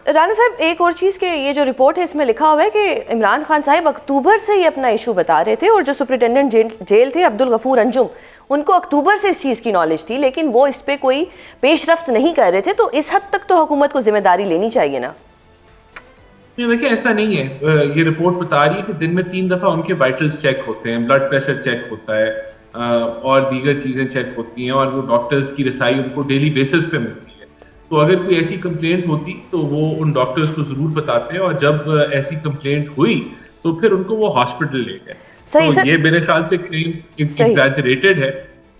राना साहब, एक और चीज़ के ये जो रिपोर्ट है इसमें लिखा हुआ है कि इमरान खान साहब अक्टूबर से ही अपना इशू बता रहे थे और जो सुपरिटेंडेंट जेल थे अब्दुल गफूर अंजुम, उनको अक्टूबर से इस चीज़ की नॉलेज थी, लेकिन वो इस पे कोई पेशरफ्त नहीं कर रहे थे। तो इस हद तक तो हुकूमत को जिम्मेदारी लेनी चाहिए ना। नहीं, देखिए ऐसा नहीं है। ये रिपोर्ट बता रही है कि दिन में 3 दफा उनके वाइटल्स चेक होते हैं, ब्लड प्रेशर चेक होता है, और दीगर चीजें चेक होती हैं, और वो डॉक्टर्स की रसाई उनको डेली बेसिस पे मिलती है। तो अगर कोई ऐसी कंप्लेंट होती तो वो उन डॉक्टर्स को जरूर बताते हैं, और जब ऐसी कंप्लेंट हुई तो फिर उनको वो हॉस्पिटल ले गए। सही तो सर। ये मेरे ख्याल से क्लेम सही। एग्जैजरेटेड है,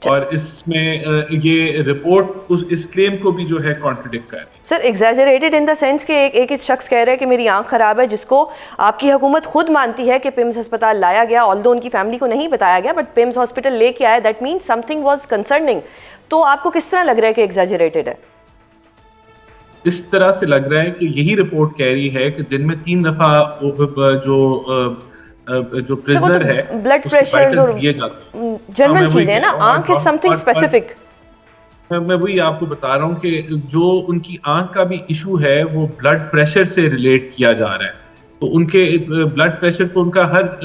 और इसमें ये रिपोर्ट इस क्लेम को भी जो है कॉन्ट्रडिक्ट कर रही है। Sir, exaggerated in the sense कि एक शख्स कह रहा है कि मेरी आंख खराब है, जिसको आपकी हुकूमत खुद मानती है कि पिम्स अस्पताल लाया गया, ऑल्दो उनकी फैमिली को नहीं बताया गया, बट पिम्स हॉस्पिटल लेके आया, that means something was concerning. तो आपको किस तरह लग रहा है कि एग्जैजरेटेड है? इस तरह से लग रहा है कि यही रिपोर्ट कह रही है कि दिन में 3 दफा जो सर, वो तो प्रिजनर है ब्लड उसके प्रेशर वाइटल्स और लिए जाते हैं। हाँ, जनरल मैं वही चीजें है कह ना, रहा हूँ। आंख इज समथिंग स्पेसिफिक। मैं वही आपको बता रहा हूँ कि जो उनकी आंख का भी इशू है वो ब्लड प्रेशर से रिलेट किया जा रहा है। तो उनके ब्लड प्रेशर तो उनका हर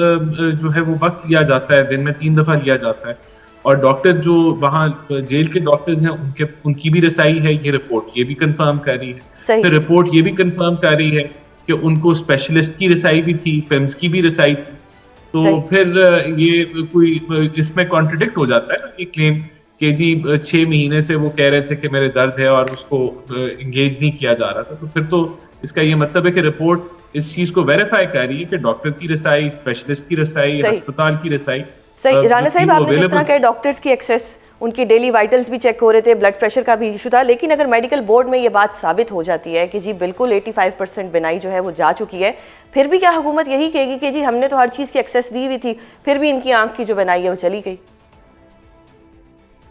जो है वो वक्त लिया जाता है, दिन में 3 दफा लिया जाता है। और डॉक्टर जो वहाँ जेल के डॉक्टर्स हैं उनकी भी रसाई है, ये रिपोर्ट ये भी कंफर्म कर रही है। सही। फिर रिपोर्ट ये भी कंफर्म कर रही है कि उनको स्पेशलिस्ट की रसाई भी थी, पिम्स की भी रसाई थी। तो सही। फिर ये कोई इसमें कॉन्ट्रडिक्ट हो जाता है ना ये क्लेम कि जी 6 महीने से वो कह रहे थे कि मेरे दर्द है और उसको इंगेज नहीं किया जा रहा था। तो फिर तो इसका ये मतलब है कि रिपोर्ट इस चीज को वेरीफाई कर रही है कि डॉक्टर की रसाई, स्पेशलिस्ट की रसाई, सही। अस्पताल की रसाई सही। जो राना थी साहिब, वो आपने जिस तरह अवेलेबल कहा थी। डॉक्टर्स की एक्सेस, उनकी डेली वाइटल्स भी चेक हो रहे थे, ब्लड प्रेशर का भी इशू था, लेकिन अगर मेडिकल बोर्ड में ये बात साबित हो जाती है कि जी बिल्कुल 85% बिनाई जो है वो जा चुकी है, फिर भी क्या हुकूमत यही कहेगी कि जी हमने तो हर चीज़ की एक्सेस दी हुई थी, फिर भी इनकी आंख की जो बिनाई है वो चली गई?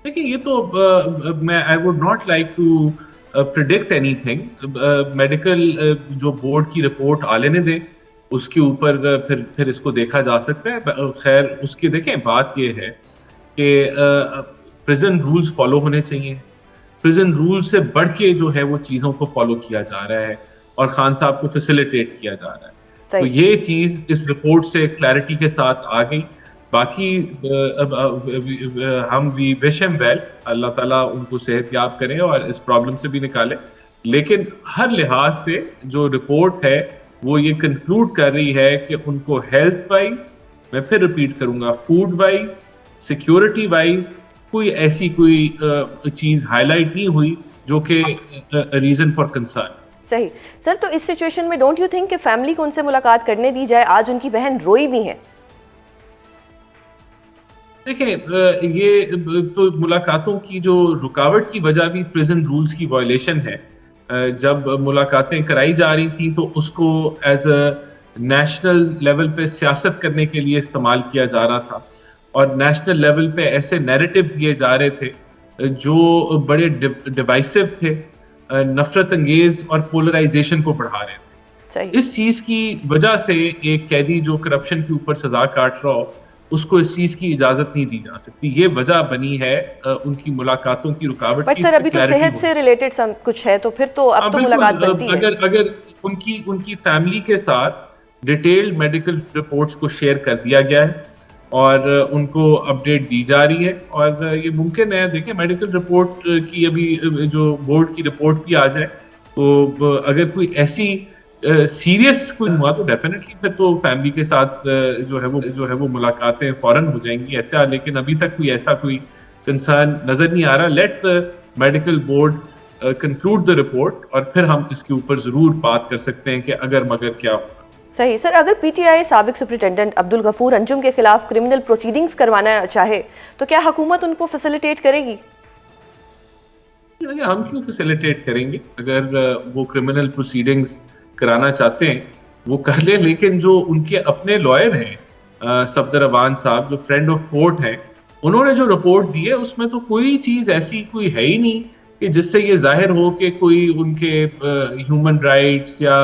देखिए ये तो मैं I would not like to predict anything. Medical जो बोर्ड की रिपोर्ट आ लेने दें, उसके ऊपर फिर इसको देखा जा सकता है। खैर उसकी देखें, बात ये है कि प्रिजन रूल्स फॉलो होने चाहिए। प्रिजन रूल से बढ़ के जो है वो चीज़ों को फॉलो किया जा रहा है, और खान साहब को फैसिलिटेट किया जा रहा है। तो सही। ये चीज़ इस रिपोर्ट से क्लैरिटी के साथ आ गई। बाकी हम वी विश हिम वेल, अल्लाह ताला उनको सेहतयाब करें और इस प्रॉब्लम से भी निकाले। लेकिन हर लिहाज से जो रिपोर्ट है वो ये कंक्लूड कर रही है कि उनको हेल्थ वाइज, मैं फिर रिपीट करूंगा, फूड वाइज, सिक्योरिटी वाइज कोई ऐसी कोई चीज हाईलाइट नहीं हुई जो कि रीजन फॉर कंसर्न। सही। सर, तो इस सिचुएशन में डोंट यू थिंक कि फैमिली को उनसे मुलाकात करने दी जाए? आज उनकी बहन रोई भी है। देखिए तो मुलाकातों की जो रुकावट की वजह भी प्रिजन रूल्स की वायलेशन है। जब मुलाकातें कराई जा रही थी तो उसको एज अ नेशनल लेवल पे सियासत करने के लिए इस्तेमाल किया जा रहा था, और नेशनल लेवल पे ऐसे नैरेटिव दिए जा रहे थे जो बड़े डिवाइसिव थे, नफरत अंगेज और पोलराइजेशन को बढ़ा रहे सही। थे। इस चीज की वजह से एक कैदी जो करप्शन के ऊपर सजा काट रहा हो, उसको इस चीज की इजाजत नहीं दी जा सकती। ये वजह बनी है उनकी मुलाकातों की रुकावट बट की। सर, इस पे अभी तो क्लैरिटी सेहत हो। से रिलेटेड सब कुछ है, तो फिर तो अब हाँ तो बिल्कुल। मुलाकात बनती है। अगर अगर उनकी उनकी फैमिली के साथ डिटेल्ड मेडिकल रिपोर्ट्स को शेयर कर दिया गया है, और उनको अपडेट दी जा रही है, और ये मुमकिन है, देखिए मेडिकल रिपोर्ट की अभी जो बोर्ड की रिपोर्ट भी आ जाए, तो अगर कोई ऐसी सीरियस कोई हुआ तो डेफिनेटली फिर तो फैमिली के साथ जो है वो मुलाकातें फौरन हो जाएंगी ऐसा। लेकिन अभी तक कोई कंसर्न नजर नहीं आ रहा। Let the medical board conclude the report, और फिर हम इसके ऊपर जरूर बात कर सकते हैं कि अगर मगर क्या होगा। सही। सर, अगर पीटीआई साबिक सुपरिटेंडेंट अब्दुल गफूर अंजुम के खिलाफ क्रिमिनल प्रोसीडिंग्स करवाना चाहे तो क्या हुकूमत उनको फैसिलिटेट करेगी? हम क्यों फैसिलिटेट करेंगे? अगर वो क्रिमिनल प्रोसीडिंग्स कराना चाहते हैं वो कर ले, लेकिन जो उनके अपने लॉयर हैं, सफदर अवान साहब जो फ्रेंड ऑफ कोर्ट हैं, उन्होंने जो रिपोर्ट दी है उसमें तो कोई चीज ऐसी कोई है ही नहीं कि जिससे ये जाहिर हो कि कोई उनके ह्यूमन राइट्स या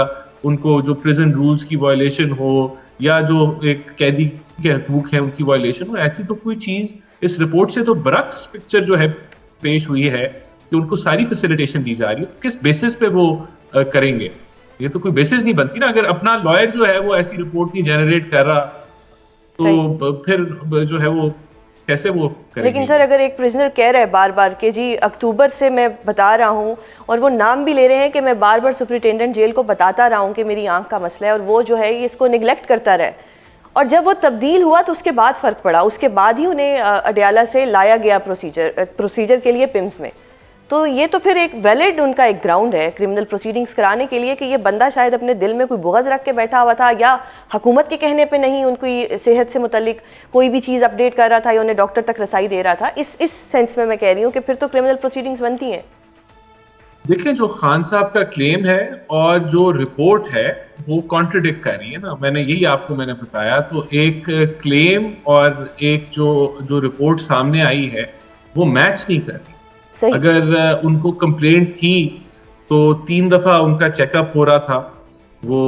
उनको जो प्रिजन रूल्स की वायलेशन हो, या जो एक कैदी के हकूक हैं उनकी वायलेशन हो। ऐसी तो कोई चीज इस रिपोर्ट से तो बरक्स पिक्चर जो है पेश हुई है कि उनको सारी फैसिलिटेशन दी जा रही है। तो किस बेसिस पे वो करेंगे? ये तो कोई बेसिस नहीं बनती ना। अगर अपना लॉयर जो है वो ऐसी रिपोर्ट नहीं जनरेट कर रहा, सही। तो फिर जो है वो कैसे वो लेकिन करेंगे सर ये? अगर एक प्रिजनर कह रहा है बार बार कि जी अक्टूबर से मैं बता रहा हूँ, और वो नाम भी ले रहे हैं कि मैं बार बार सुप्रिटेंडेंट जेल को बताता रहा हूँ कि मेरी आंख का मसला है, और वो जो है ये इसको निगलेक्ट करता रहे, और जब वो तब्दील हुआ तो उसके बाद फ़र्क पड़ा, उसके बाद ही उन्हें अडयाला से लाया गया प्रोसीजर के लिए पिम्स में। तो ये तो फिर एक वैलिड उनका एक ग्राउंड है क्रिमिनल प्रोसीडिंग्स कराने के लिए कि ये बंदा शायद अपने दिल में कोई बुग़्ज़ रख के बैठा हुआ था, या हुकूमत के कहने पे नहीं उनकी सेहत से मुतल्लिक कोई भी चीज़ अपडेट कर रहा था या उन्हें डॉक्टर तक रसाई दे रहा था। इस सेंस में मैं कह रही हूँ कि फिर तो क्रिमिनल प्रोसीडिंग्स बनती हैं। देखिए, जो खान साहब का क्लेम है और जो रिपोर्ट है वो कॉन्ट्रडिक्ट कर रही है ना। मैंने बताया, तो एक क्लेम और एक जो जो रिपोर्ट सामने आई है वो मैच नहीं कर रही। सही। अगर उनको कंप्लेंट थी तो 3 दफा उनका चेकअप हो रहा था। वो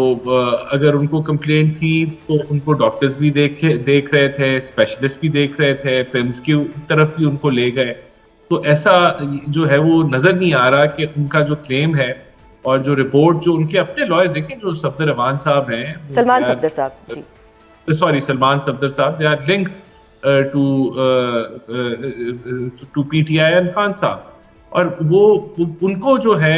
अगर उनको कंप्लेंट थी तो उनको डॉक्टर्स भी देख रहे थे, स्पेशलिस्ट भी देख रहे थे, पिम्स की तरफ भी उनको ले गए। तो ऐसा जो है वो नजर नहीं आ रहा कि उनका जो क्लेम है और जो रिपोर्ट जो उनके अपने लॉयर देखें, जो सफदर रहमान साहब हैं, सलमान सफदर साहब जी। सलमान सफदर साहब, they are linked to PTI and Khan साहब। और वो उनको जो है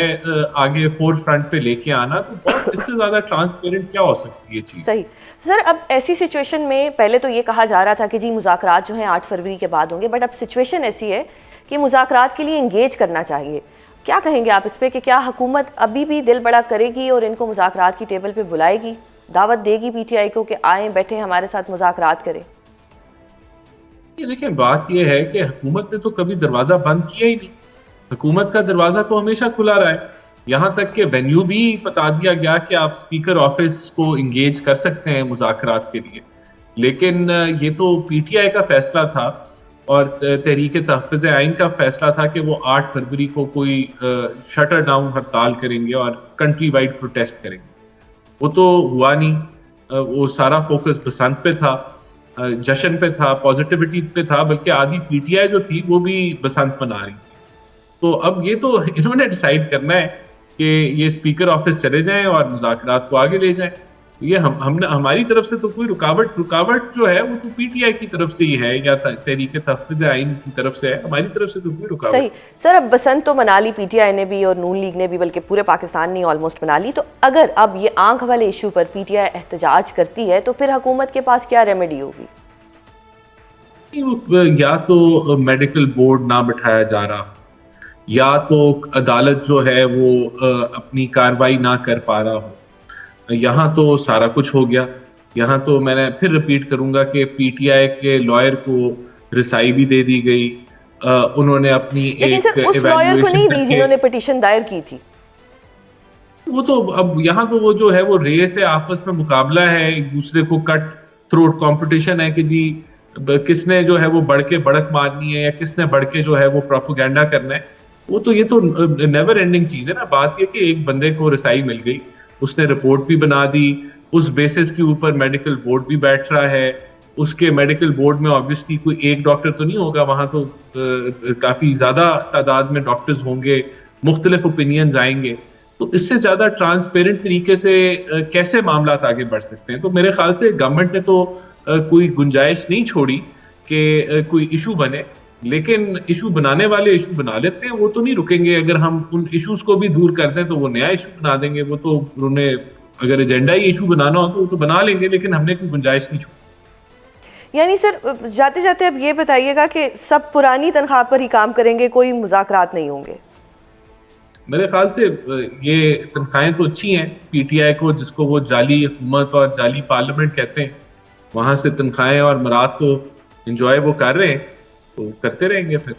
आगे फोर फ्रंट पे लेके आना, तो बहुत इससे ज्यादा ट्रांसपेरेंट क्या हो सकती है चीज। सही। सर अब ऐसी सिचुएशन में पहले तो ये कहा जा रहा था कि जी मुज़ाकरात जो हैं 8 फरवरी के बाद होंगे, बट अब सिचुएशन ऐसी है कि मुज़ाकरात के लिए इंगेज करना चाहिए। क्या कहेंगे आप इस पे कि क्या हुकूमत अभी भी दिल बड़ा करेगी और इनको मुज़ाकरात की टेबल पे बुलाएगी, दावत देगी पीटीआई को कि आए बैठे हमारे साथ मुज़ाकरात करें? ये देखिए, बात ये है कि हुकूमत ने तो कभी दरवाजा बंद किया ही नहीं। हुकूमत का दरवाजा तो हमेशा खुला रहा है। यहाँ तक कि वेन्यू भी बता दिया गया कि आप स्पीकर ऑफिस को इंगेज कर सकते हैं मुज़ाकरात के लिए। लेकिन ये तो पीटीआई का फैसला था और तहरीक तहफ़्फ़ुज़ आइन का फैसला था कि वो 8 फरवरी को कोई शटर डाउन हड़ताल करेंगे और कंट्री वाइड प्रोटेस्ट करेंगे। वो तो हुआ नहीं। वो सारा फोकस बसंत पे था, जश्न पे था, पॉजिटिविटी पे था, बल्कि आधी पीटीआई जो थी वो भी बसंत मना रही थी। तो अब ये तो इन्होंने डिसाइड करना है कि ये स्पीकर ऑफिस चले जाएं और मुज़ाकरात को आगे ले जाएं। ये हमने हमारी तरफ से तो कोई रुकावट जो है वो तो पीटीआई की तरफ से ही है या तहरीक तहफ़्फ़ुज़ आइन की तरफ से है। हमारी तरफ से तो कोई रुकावट। सही। सर अब बसंत तो मना ली पीटीआई ने भी और नून लीग ने भी, बल्कि पूरे पाकिस्तान ने ऑलमोस्ट मना ली। तो अगर अब ये आंख वाले इशू पर पीटीआई एहतजाज करती है तो फिर हुकूमत के पास क्या रेमेडी होगी? या तो मेडिकल बोर्ड ना बिठाया जा रहा, या तो अदालत जो है वो अपनी कार्रवाई ना कर पा रहा हो। यहाँ तो सारा कुछ हो गया। यहाँ तो मैंने फिर रिपीट करूंगा कि पीटीआई के लॉयर को रिसाई भी दे दी गई। उन्होंने अपनी लेकिन एक सर उस लॉयर को नहीं दी करके, जिन्होंने पिटीशन दायर की थी। वो तो अब यहाँ तो वो जो है वो रेस है, आपस में मुकाबला है, एक दूसरे को कट थ्रोट कंपटीशन है कि जी किसने जो है वो बढ़ के बढ़क मारनी है या किसने बढ़ के जो है वो प्रोपोगेंडा करना है। वो तो ये तो नेवर एंडिंग चीज है ना। बात ये कि एक बंदे को रिसाई मिल गई, उसने रिपोर्ट भी बना दी, उस बेसिस के ऊपर मेडिकल बोर्ड भी बैठ रहा है। उसके मेडिकल बोर्ड में ऑब्वियसली कोई एक डॉक्टर तो नहीं होगा, वहां तो काफी ज्यादा तादाद में डॉक्टर्स होंगे, मुख्तलिफ ओपिनियंस आएंगे। तो इससे ज्यादा ट्रांसपेरेंट तरीके से कैसे मामला आगे बढ़ सकते हैं? तो मेरे ख्याल से गवर्नमेंट ने तो कोई गुंजाइश नहीं छोड़ी कि कोई इशू बने, लेकिन इशू बनाने वाले इशू बना लेते हैं, वो तो नहीं रुकेंगे। अगर हम उन इश्यूज को भी दूर कर दें तो वो नया इशू बना देंगे। वो तो उन्होंने अगर एजेंडा ही इशू बनाना हो तो वो तो बना लेंगे, लेकिन हमने कोई गुंजाइश नहीं छोड़ी। यानी सर जाते जाते अब ये बताइएगा कि सब पुरानी तनख्वाह पर ही काम करेंगे, कोई मुज़ाकरात नहीं होंगे? मेरे ख्याल से ये तनख्वाहें तो अच्छी हैं पीटीआई को, जिसको वो जाली हुकूमत और जाली पार्लियामेंट कहते हैं, वहां से तनख्वाहें और मराद तो इंजॉय वो कर रहे हैं, तो करते रहेंगे फिर।